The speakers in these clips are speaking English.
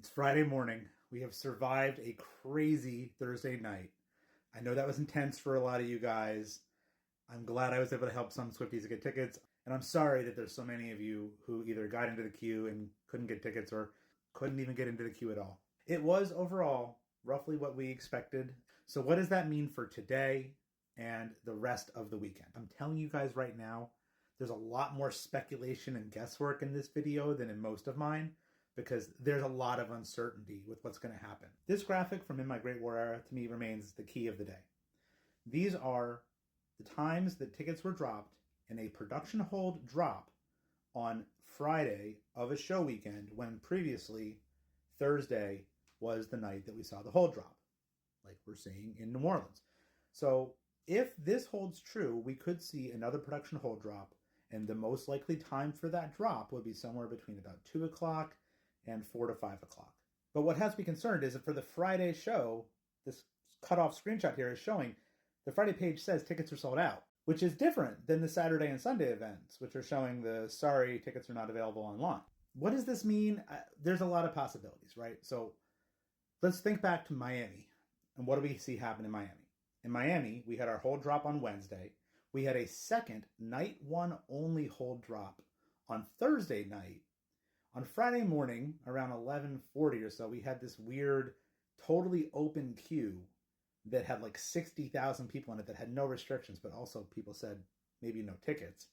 It's Friday morning. We have survived a crazy Thursday night. I know that was intense for a lot of you guys. I'm glad I was able to help some Swifties get tickets. And I'm sorry that there's so many of you who either got into the queue and couldn't get tickets or couldn't even get into the queue at all. It was overall roughly what we expected. So what does that mean for today and the rest of the weekend? I'm telling you guys right now, there's a lot more speculation and guesswork in this video than in most of mine, because there's a lot of uncertainty with what's going to happen. This graphic from In My Great War Era, to me, remains the key of the day. These are the times that tickets were dropped in a production hold drop on Friday of a show weekend, when previously Thursday was the night that we saw the hold drop, like we're seeing in New Orleans. So if this holds true, we could see another production hold drop, and the most likely time for that drop would be somewhere between about 2 o'clock and 4 to 5 o'clock. But what has me concerned is that for the Friday show, this cutoff screenshot here is showing the Friday page says tickets are sold out, which is different than the Saturday and Sunday events, which are showing the sorry, tickets are not available online. What does this mean? There's a lot of possibilities, right? So let's think back to Miami. And what do we see happen in Miami? In Miami, we had our hold drop on Wednesday. We had a second night one only hold drop on Thursday night. On Friday morning, around 11:40 or so, we had this weird, totally open queue that had like 60,000 people in it that had no restrictions, but also people said maybe no tickets.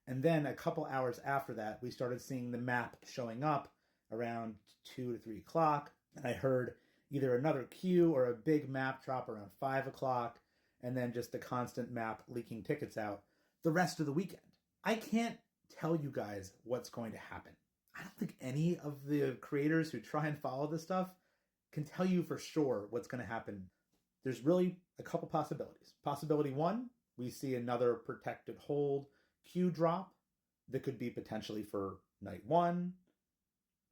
And then a couple hours after that, we started seeing the map showing up around 2 to 3 o'clock. And I heard either another queue or a big map drop around 5 o'clock, and then just the constant map leaking tickets out the rest of the weekend. I can't tell you guys what's going to happen. I don't think any of the creators who try and follow this stuff can tell you for sure what's going to happen. There's really a couple possibilities. Possibility one, we see another protected hold queue drop that could be potentially for night 1,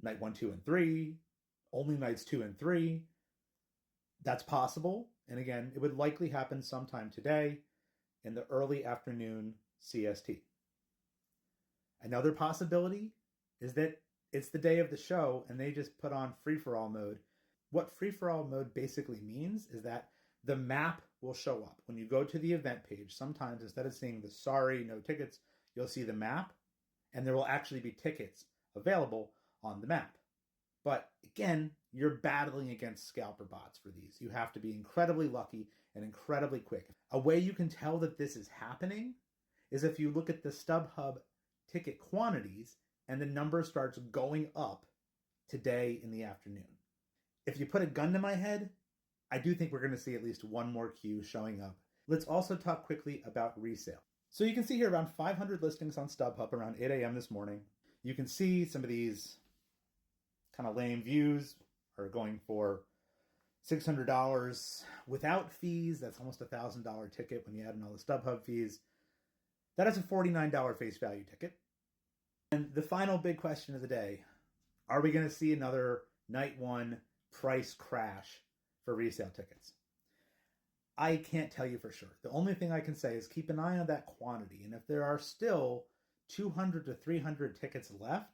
2, and 3, only nights 2 and 3. That's possible. And again, it would likely happen sometime today in the early afternoon CST. Another possibility is that it's the day of the show and they just put on free-for-all mode. What free-for-all mode basically means is that the map will show up. When you go to the event page, sometimes instead of seeing the sorry, no tickets, you'll see the map, and there will actually be tickets available on the map. But again, you're battling against scalper bots for these. You have to be incredibly lucky and incredibly quick. A way you can tell that this is happening is if you look at the StubHub ticket quantities and the number starts going up today in the afternoon. If you put a gun to my head, I do think we're going to see at least one more queue showing up. Let's also talk quickly about resale. So you can see here around 500 listings on StubHub around 8 a.m. this morning. You can see some of these kind of lame views are going for $600 without fees. That's almost a $1,000 ticket when you add in all the StubHub fees. That is a $49 face value ticket. And the final big question of the day, are we going to see another night one price crash for resale tickets? I can't tell you for sure. The only thing I can say is keep an eye on that quantity. And if there are still 200 to 300 tickets left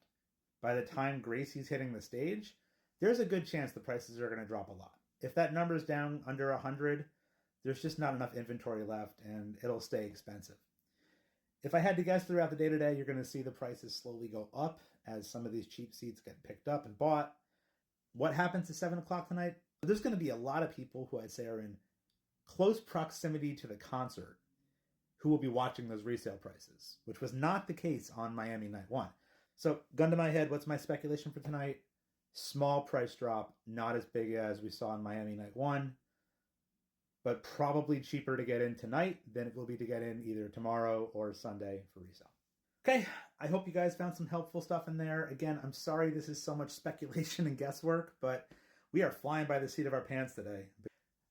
by the time Gracie's hitting the stage, there's a good chance the prices are going to drop a lot. If that number's down under 100, there's just not enough inventory left and it'll stay expensive. If I had to guess throughout the day today, you're going to see the prices slowly go up as some of these cheap seats get picked up and bought. What happens at 7 o'clock tonight? There's going to be a lot of people who I'd say are in close proximity to the concert who will be watching those resale prices, which was not the case on Miami Night 1. So, gun to my head, what's my speculation for tonight? Small price drop, not as big as we saw in Miami Night 1, but probably cheaper to get in tonight than it will be to get in either tomorrow or Sunday for resale. Okay, I hope you guys found some helpful stuff in there. Again, I'm sorry this is so much speculation and guesswork, but we are flying by the seat of our pants today.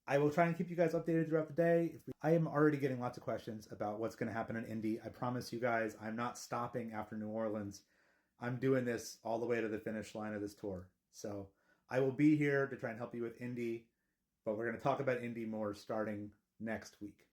I will try and keep you guys updated throughout the day. I am already getting lots of questions about what's going to happen in Indy. I promise you guys, I'm not stopping after New Orleans. I'm doing this all the way to the finish line of this tour. So I will be here to try and help you with Indy, but we're going to talk about Indy more starting next week.